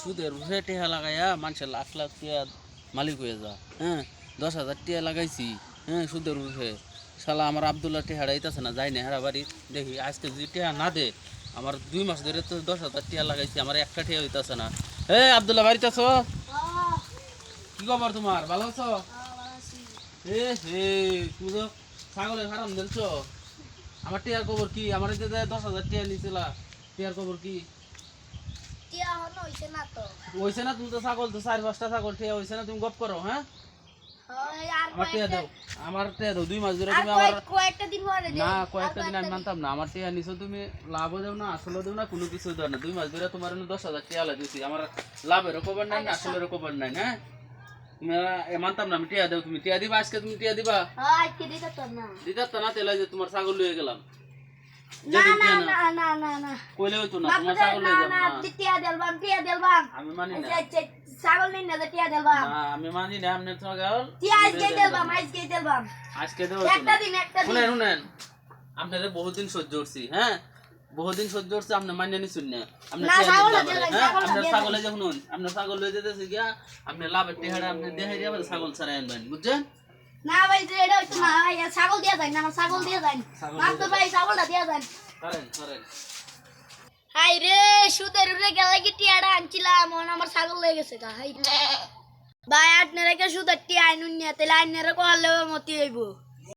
সুদের উপরে টেহা লাগাইয়া মানুষের লাখ লাখ টিয়া মালিক হয়ে যা। হ্যাঁ, 10,000 টিয়া লাগাইছি। হ্যাঁ, সুদের উপরে শালা আমার আবদুল্লাহ টেহারা আইতাছে না, যাই না হেরা বাড়ি। দেখি আজকে যদি টেহা না দে, আমার 2 মাস ধরে তো 10,000 টিয়া লাগাইছি, আমার একটা টিয়া হইতাছে না। আবদুল্লাহ বাড়িতে আছো? কি খবর তোমার, ভালো আছো? হে তুমি তো ছাগলের হারাম দিলছো। আমার টিয়ার খবর কি? আমার এই যে 10,000 টিয়া নিছিলা, টিয়ার খবর কি? হইছে না? তুমি তো ছাগল তো 4-5টা ছাগল টিয়া হইছে না? তুমি গপ করো। হ্যাঁ, আমার টিয়া দাও, আমার টিয়া দাও। 2 মাস ধরে তুমি আমার কয়েকটা দিন না, কয়েকটা দিন আমি মানতাম না। আমার টিয়া নিছো তুমি, লাভও দেও না, আসলে দেও না, কোনো কিছু দেও না। 2 মাস ধরে তোমার 10,000 টিয়া দিছি, আমার লাভেরও খবর নাই না আসলেরও খবর নাই। হ্যাঁ, মানতাম না আমি। টিয়া দাও, তুমি টিয়া দিবা আজকে, তুমি টিয়া দিবা। দিতে তো না, তেলে যে তোমার ছাগল লয়ে গেলাম। কইলে হইতো না, তোমার ছাগল লয়ে যাবো। আমি মানি না, আমি মানি না। আপনার ছাগল আজকে দেবো। শুনেন শুনেন, আপনাদের বহুদিন সহ্য করছি। হ্যাঁ, বহুদিন সহ্য করছি, আপনি মানিয়ে নিচ্ছেন না। আপনার ছাগলে যে শুনুন, আপনার ছাগল লয়ে যেতেছে গিয়া, আপনি লাভের টেহারা আপনি দেখাই দিয়ে ছাগল ছাড়াই আনবেন, বুঝছেন? না ভাই, এটা হইতো না। ছাগল দিয়া যায় না, আমার ছাগল দিয়া যায়। মাত্র ভাই ছাগলটা দিয়া যায়। করেন করেন। হাই রে, সুদের উড়ে গেলে কি টিয়াটা আনছিলাম, আমার ছাগল লেগে গেছে গা। হাই ভাই, আপনারা কে সুদের টিয়া আইনুন নিয়ে, তাহলে আইনারা কোয়ালে মতি হইব।